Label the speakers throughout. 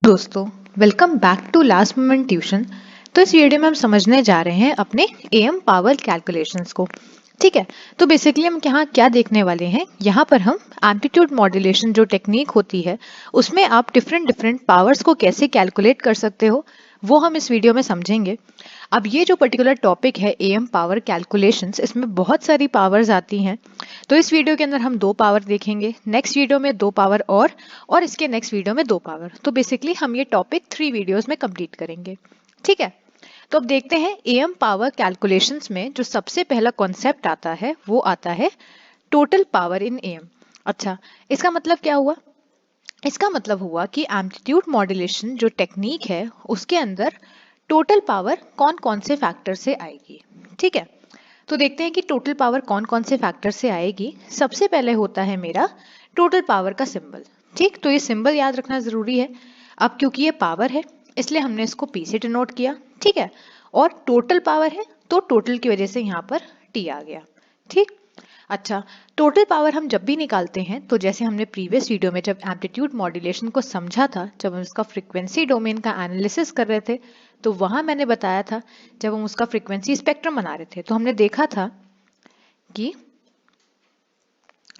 Speaker 1: दोस्तों, welcome back to last moment tuition. तो इस वीडियो में हम समझने जा रहे हैं अपने एएम पावर कैलकुलेशंस को। ठीक है, तो बेसिकली हम यहाँ क्या देखने वाले हैं, यहाँ पर हम एम्पलीट्यूड मॉड्यूलेशन जो टेक्निक होती है उसमें आप डिफरेंट डिफरेंट पावर्स को कैसे कैलकुलेट कर सकते हो वो हम इस वीडियो में समझेंगे। अब ये जो पर्टिकुलर टॉपिक है एएम पावर कैलकुलेशंस, इसमें बहुत सारी पावर्स आती हैं। तो इस वीडियो के अंदर हम 2 पावर देखेंगे, नेक्स्ट वीडियो में 2 पावर और इसके नेक्स्ट वीडियो में 2 पावर। तो बेसिकली हम ये टॉपिक 3 वीडियोस में कंप्लीट करेंगे। ठीक है, तो अब देखते हैं एएम पावर कैलकुलेशंस में जो सबसे पहला कॉन्सेप्ट आता है वो आता है टोटल पावर इन एएम। अच्छा, इसका मतलब क्या हुआ? इसका मतलब हुआ कि एम्पलीट्यूड मॉड्यूलेशन जो टेक्निक है उसके अंदर टोटल पावर कौन कौन से फैक्टर से आएगी। ठीक है, तो देखते हैं कि टोटल पावर कौन कौन से फैक्टर से आएगी। सबसे पहले होता है मेरा टोटल पावर का सिंबल। ठीक, तो ये सिंबल याद रखना जरूरी है। अब क्योंकि ये पावर है इसलिए हमने इसको पी से डिनोट किया। ठीक है, और टोटल पावर है तो टोटल की वजह से यहाँ पर टी आ गया। ठीक, अच्छा, टोटल पावर हम जब भी निकालते हैं तो जैसे हमने प्रीवियस वीडियो में जब एम्पलीट्यूड मॉड्यूलेशन को समझा था, जब हम उसका फ्रीक्वेंसी डोमेन का एनालिसिस कर रहे थे, तो वहां मैंने बताया था जब हम उसका फ्रीक्वेंसी स्पेक्ट्रम बना रहे थे तो हमने देखा था कि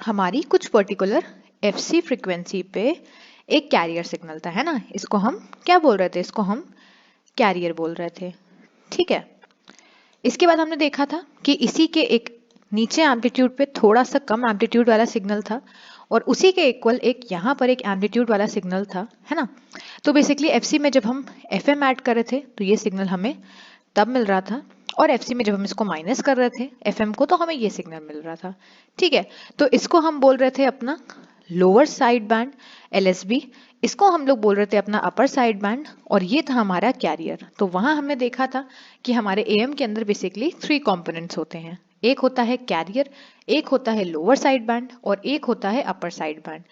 Speaker 1: हमारी कुछ पर्टिकुलर एफसी फ्रीक्वेंसी पे एक कैरियर सिग्नल था, है ना। इसको हम क्या बोल रहे थे? इसको हम कैरियर बोल रहे थे। ठीक है, इसके बाद हमने देखा था कि इसी के एक नीचे एम्पलीट्यूड पे थोड़ा सा कम एम्पलीट्यूड वाला सिग्नल था और उसी के इक्वल एक यहाँ पर एक एम्पलीट्यूड वाला सिग्नल था, है ना। तो बेसिकली एफसी में जब हम एफएम ऐड कर रहे थे तो ये सिग्नल हमें तब मिल रहा था, और एफसी में जब हम इसको माइनस कर रहे थे एफएम को तो हमें ये सिग्नल मिल रहा था। ठीक है, तो इसको हम बोल रहे थे अपना लोअर साइड बैंड एलएसबी, इसको हम लोग बोल रहे थे अपना अपर साइड बैंड, और ये था हमारा कैरियर। तो वहां हमने देखा था कि हमारे एएम के अंदर बेसिकली 3 कंपोनेंट्स होते हैं। एक होता है कैरियर, एक होता है लोअर साइड बैंड और एक होता है अपर साइड बैंड।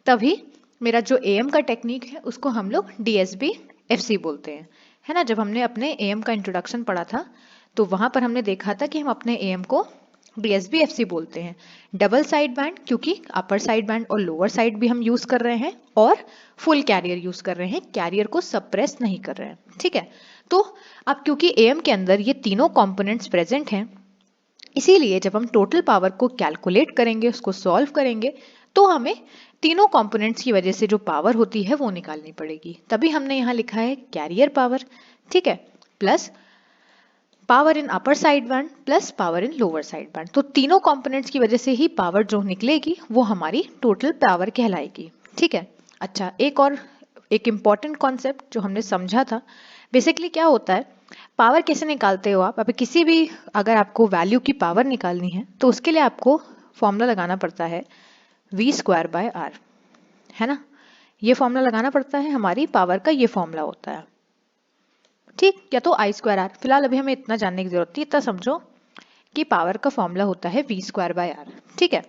Speaker 1: तभी मेरा जो एएम का टेक्निक है उसको हम लोग डीएसबी एफसी बोलते हैं, है ना। जब हमने अपने एएम का इंट्रोडक्शन पढ़ा था तो वहां पर हमने देखा था कि हम अपने एएम को डीएसबी एफसी बोलते हैं। डबल साइड बैंड क्योंकि अपर साइड बैंड और लोअर साइड भी हम यूज कर रहे हैं और फुल कैरियर यूज कर रहे हैं, कैरियर को सप्रेस नहीं कर रहे हैं। ठीक है, तो अब क्योंकि एएम के अंदर ये तीनों कंपोनेंट्स प्रेजेंट हैं, इसीलिए जब हम टोटल पावर को कैलकुलेट करेंगे, उसको सॉल्व करेंगे, तो हमें तीनों कंपोनेंट्स की वजह से जो पावर होती है वो निकालनी पड़ेगी। तभी हमने यहाँ लिखा है कैरियर पावर, ठीक है, plus power in upper side band plus power in lower side band. तो तीनों कंपोनेंट्स की वजह से ही पावर जो निकलेगी वो हमारी टोटल पावर कहलाएगी। ठीक है, अच्छा, एक इम्पॉर्टेंट कॉन्सेप्ट जो हमने समझा था, बेसिकली क्या होता है, पावर कैसे निकालते हो आप? अभी किसी भी अगर आपको वैल्यू की पावर निकालनी है तो उसके लिए आपको फॉर्मूला लगाना पड़ता है v²/r, है ना। ये फॉर्मूला लगाना पड़ता है, हमारी पावर का ये फॉर्मूला होता है। ठीक, या तो I²R। फिलहाल अभी हमें इतना जानने की जरूरत थी, इतना समझो कि पावर का फॉर्मूला होता है v²/r। ठीक है,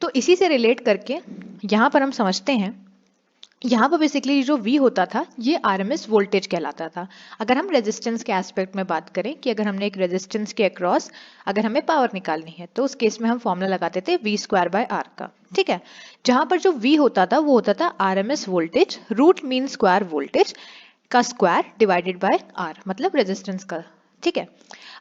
Speaker 1: तो इसी से रिलेट करके यहाँ पर हम समझते हैं, यहाँ पर बेसिकली जो V होता था ये आरएमएस वोल्टेज कहलाता था। अगर हम रेजिस्टेंस के एस्पेक्ट में बात करें कि अगर हमने एक रेजिस्टेंस के अक्रॉस अगर हमें पावर निकालनी है तो उस केस में हम फॉर्मूला लगाते थे v²/r का। ठीक है, जहां पर जो V होता था वो होता था RMS voltage root mean square voltage का स्क्वायर डिवाइडेड बाय r, मतलब रेजिस्टेंस का। ठीक है,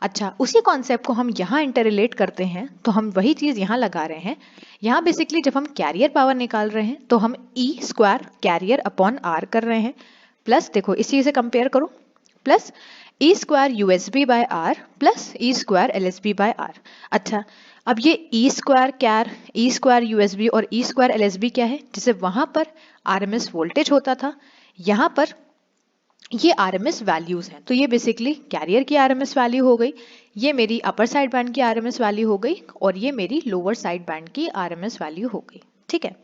Speaker 1: अच्छा, उसी कॉन्सेप्ट को हम यहाँ इंटर रिलेट करते हैं तो हम वही चीज यहाँ लगा रहे हैं। यहाँ बेसिकली जब हम कैरियर पावर निकाल रहे हैं तो हम E² कैरियर अपॉन R कर रहे हैं, प्लस देखो इस चीज से कंपेयर करो, plus E² USB/R plus E² LSB/R। अच्छा, अब ये E² कैर, E² USB और E² LSB क्या है? जिसे वहां पर RMS वोल्टेज होता था, यहाँ पर ये आरएमएस वैल्यूज हैं। तो ये बेसिकली कैरियर की आरएमएस वैल्यू हो गई, ये मेरी अपर साइड बैंड की आरएमएस वैल्यू हो गई, और ये मेरी लोअर साइड बैंड की आरएमएस वैल्यू हो गई। ठीक है,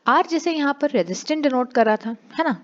Speaker 1: आर जैसे यहाँ पर रेजिस्टेंस डिनोट कर रहा था, है ना,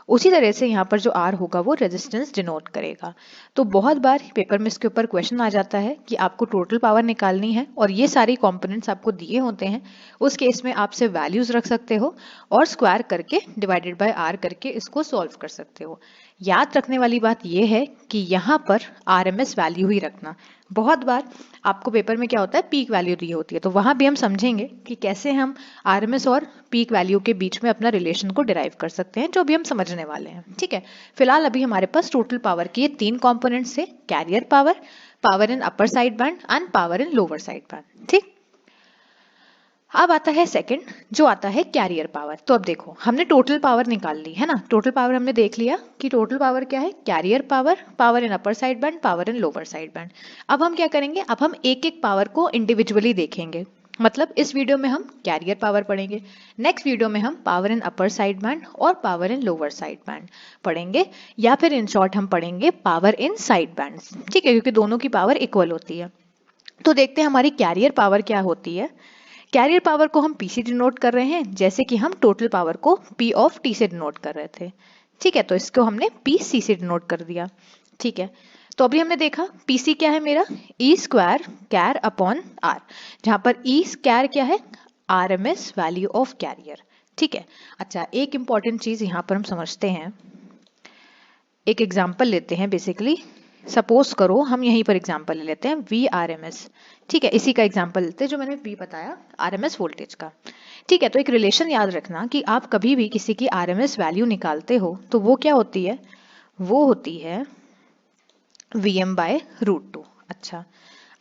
Speaker 1: उसी तरह से यहाँ पर जो आर होगा वो रेजिस्टेंस डिनोट करेगा। तो बहुत बार पेपर में इसके ऊपर क्वेश्चन आ जाता है कि आपको टोटल पावर निकालनी है और ये सारी कंपोनेंट्स आपको दिए होते हैं, उस केस में आप सिर्फ वैल्यूज रख सकते हो और स्क्वायर करके डिवाइडेड बाय आर करके इसको सॉल्व कर सकते हो। याद रखने वाली बात यह है कि यहाँ पर आरएमएस वैल्यू ही रखना, बहुत बार आपको पेपर में क्या होता है, पीक वैल्यू दी होती है, तो वहां भी हम समझेंगे कि कैसे हम आरएमएस और पीक वैल्यू के बीच में अपना रिलेशन को डिराइव कर सकते हैं, जो भी हम समझने वाले हैं। ठीक है, फिलहाल अभी हमारे पास टोटल पावर के 3 कॉम्पोनेंट्स है, carrier power, power in upper side band and power in lower side band. ठीक, अब आता है सेकंड, जो आता है कैरियर पावर। तो अब देखो, हमने टोटल पावर निकाल ली है ना, टोटल पावर हमने देख लिया कि टोटल पावर क्या है, carrier power, power in upper side band, power in lower side band. अब हम क्या करेंगे, अब हम एक एक पावर को इंडिविजुअली देखेंगे। मतलब इस वीडियो में हम कैरियर पावर पढ़ेंगे, नेक्स्ट वीडियो में हम power in upper side band और power in lower side band पढ़ेंगे, या फिर इन शॉर्ट हम पढ़ेंगे पावर इन साइड बैंड। ठीक है, क्योंकि दोनों की पावर इक्वल होती है। तो देखते हैं हमारी कैरियर पावर क्या होती है। कैरियर पावर को हम पी से डिनोट कर रहे हैं, जैसे कि हम टोटल पावर को पी ऑफ टी से डिनोट कर रहे थे। ठीक है, तो इसको हमने पी सी से डिनोट कर दिया। ठीक है, तो अभी हमने देखा पी सी क्या है मेरा, E square car upon R, जहां पर ई कैर क्या है, R M S value of carrier. ठीक है, अच्छा एक इंपॉर्टेंट चीज यहाँ पर हम समझते हैं, एक एग्जाम्पल लेते हैं। बेसिकली सपोज करो हम यहीं पर एग्जाम्पल ले लेते हैं वी आर एम एस। ठीक है, इसी का एग्जाम्पल लेते हैं जो मैंने वी बताया, आर एम एस वोल्टेज का। ठीक है, तो एक रिलेशन याद रखना कि आप कभी भी किसी की आर एम एस वैल्यू निकालते हो तो वो क्या होती है, वो होती है V M by root two. अच्छा,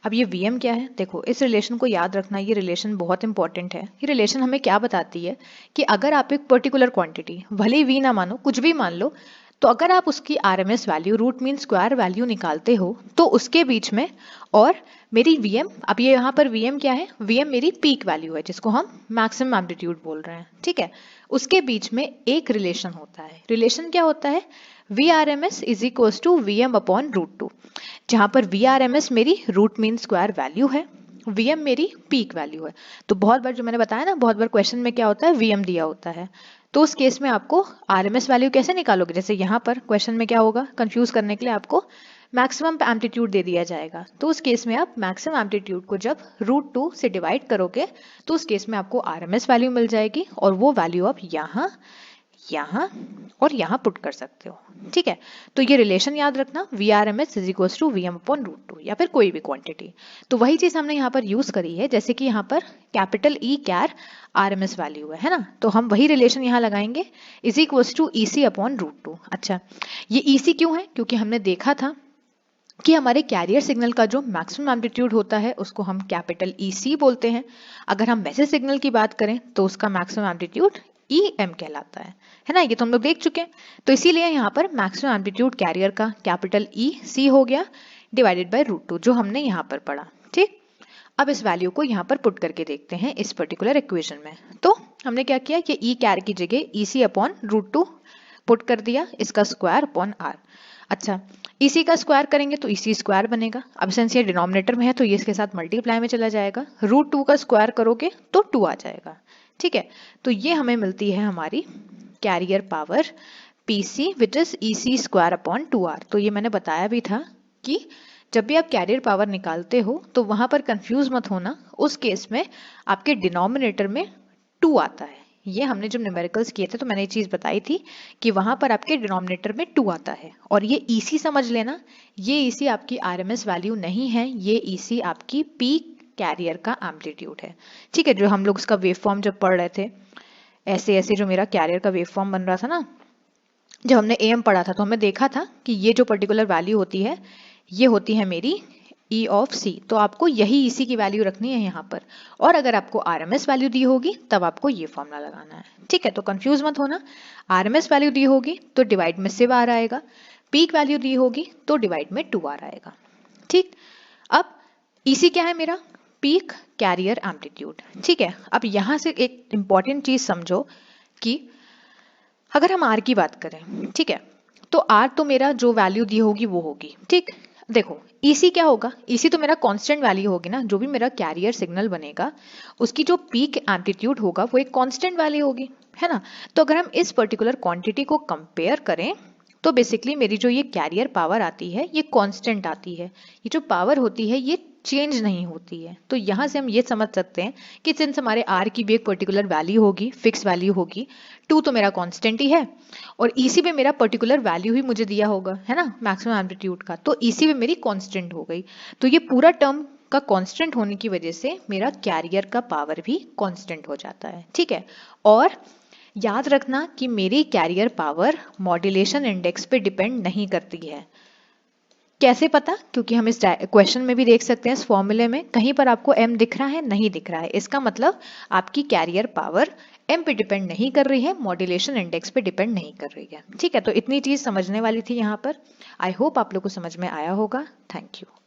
Speaker 1: अब ये Vm क्या है, देखो इस रिलेशन को याद रखना, ये रिलेशन बहुत इंपॉर्टेंट है। ये रिलेशन हमें क्या बताती है कि अगर आप एक पर्टिकुलर क्वांटिटी, भले ही V ना मानो, कुछ भी मान लो, तो अगर आप उसकी RMS value, root mean square value निकालते हो, तो उसके बीच में और मेरी Vm, अब ये यहाँ पर Vm क्या है, Vm मेरी पीक वैल्यू है जिसको हम मैक्सिमम एम्पलीट्यूड बोल रहे हैं। ठीक है, उसके बीच में एक रिलेशन होता है। रिलेशन क्या होता है, VRMS is equal to Vm upon root two, जहां पर VRMS मेरी रूट मीन स्क्वायर वैल्यू है, Vm मेरी पीक वैल्यू है। तो बहुत बार जो मैंने बताया ना, बहुत बार क्वेश्चन में क्या होता है, Vm दिया होता है, तो उस केस में आपको RMS वैल्यू कैसे निकालोगे, जैसे यहाँ पर क्वेश्चन में क्या होगा, कंफ्यूज करने के लिए आपको मैक्सिमम एम्पलीट्यूड दे दिया जाएगा, तो उस केस में आप मैक्सिमम एम्पलीट्यूड को जब रूट टू से डिवाइड करोगे तो उस केस में आपको RMS वैल्यू मिल जाएगी, और वो वैल्यू आप यहाँ, यहाँ और यहाँ पुट कर सकते हो। ठीक है, तो ये रिलेशन याद रखना, V R M S is equals to V M upon root two, या फिर कोई भी क्वांटिटी। तो वही चीज हमने यहाँ पर यूज करी है, जैसे कि यहाँ पर capital E car R M S value है ना, तो हम वही रिलेशन यहाँ लगाएंगे, is equals to E C upon root two. अच्छा, ये ई सी क्यों है, क्योंकि हमने देखा था कि हमारे कैरियर सिग्नल का जो मैक्सिमम एम्पलीट्यूड होता है उसको हम कैपिटल ई सी बोलते हैं। अगर हम मैसेज सिग्नल की बात करें तो उसका मैक्सिमम एम्पलीट्यूड ई एम कहलाता है ना, ये तो हम लोग देख चुके हैं। तो इसीलिए यहाँ पर मैक्सिमम एम्पलीट्यूड कैरियर का कैपिटल ई सी हो गया डिवाइडेड बाय रूट टू, जो हमने यहाँ पर पढ़ा। ठीक, अब इस वैल्यू को यहाँ पर पुट करके देखते हैं इस पर्टिकुलर इक्वेशन में। तो हमने क्या किया कि ई कैर की जगह ई C upon root to put कर दिया, इसका स्क्वायर अपॉन आर। अच्छा, इसी का स्क्वायर करेंगे तो इसी स्क्वायर बनेगा, अब सिंस ये डिनोमिनेटर में है तो ये इसके साथ मल्टीप्लाई में चला जाएगा, रूट टू का स्क्वायर करोगे तो 2 आ जाएगा। ठीक है, तो ये हमें मिलती है हमारी carrier power PC which is EC square upon 2R। तो ये मैंने बताया भी था कि जब भी आप कैरियर पावर निकालते हो तो वहां पर कंफ्यूज मत होना, उस केस में आपके डिनोमिनेटर में 2 आता है। ये हमने जब न्यूमेरिकल्स किए थे तो मैंने ये चीज बताई थी कि वहां पर आपके डिनोमिनेटर में 2 आता है, और ये EC समझ लेना, ये EC आपकी RMS वैल्यू नहीं है, ये EC आपकी पीक कैरियर का एम्पलीट्यूड है। ठीक है, जो हम लोग उसका वेव फॉर्म जब पढ़ रहे थे, ऐसे ऐसे जो मेरा कैरियर का वेव फॉर्म बन रहा था ना, जब हमने AM पढ़ा था तो हमें देखा था कि ये जो पर्टिकुलर वैल्यू होती है ये होती है मेरी E ऑफ C, तो आपको यही EC की वैल्यू रखनी है यहाँ पर, और अगर आपको RMS वैल्यू दी होगी तब आपको ये फॉर्मूला लगाना है। ठीक है, तो कंफ्यूज मत होना, RMS वैल्यू दी होगी तो डिवाइड में सिर्फ R आएगा, पीक वैल्यू दी होगी तो डिवाइड में 2R आएगा। ठीक, अब EC क्या है मेरा, पीक कैरियर एम्पलीट्यूड। ठीक है, अब यहाँ से एक इंपॉर्टेंट चीज समझो कि अगर हम R की बात करें, ठीक है, तो R तो मेरा जो वैल्यू दी होगी वो होगी। ठीक, देखो EC क्या होगा, EC तो मेरा कांस्टेंट वैल्यू होगी ना, जो भी मेरा कैरियर सिग्नल बनेगा उसकी जो पीक एम्पलीट्यूड होगा वो एक कांस्टेंट वैल्यू होगी, है ना। तो अगर हम इस पर्टिकुलर क्वांटिटी को कंपेयर करें तो बेसिकली मेरी जो ये कैरियर पावर आती है ये कांस्टेंट आती है, ये जो पावर होती है ये चेंज नहीं होती है। तो यहाँ से हम ये समझ सकते हैं कि सिंस हमारे आर की भी एक पर्टिकुलर वैल्यू होगी, फिक्स वैल्यू होगी, 2 तो मेरा कांस्टेंट ही है और ईसी पे मेरा पर्टिकुलर वैल्यू ही मुझे दिया होगा, है ना, मैक्सिमम एम्पलीट्यूड का, तो ईसी पे मेरी कांस्टेंट हो गई। तो ये पूरा टर्म का कांस्टेंट होने की वजह से मेरा कैरियर का पावर भी कांस्टेंट हो जाता है, ठीक है। और याद रखना कि मेरी कैरियर पावर मॉड्यूलेशन इंडेक्स पे डिपेंड नहीं करती है। कैसे पता? क्योंकि हम इस क्वेश्चन में भी देख सकते हैं, इस फॉर्मूले में कहीं पर आपको m दिख रहा है, नहीं दिख रहा है, इसका मतलब आपकी कैरियर पावर m पे डिपेंड नहीं कर रही है, मॉड्यूलेशन इंडेक्स पे डिपेंड नहीं कर रही है, ठीक है। तो इतनी चीज समझने वाली थी यहाँ पर। आई होप आप लोग को समझ में आया होगा। Thank you.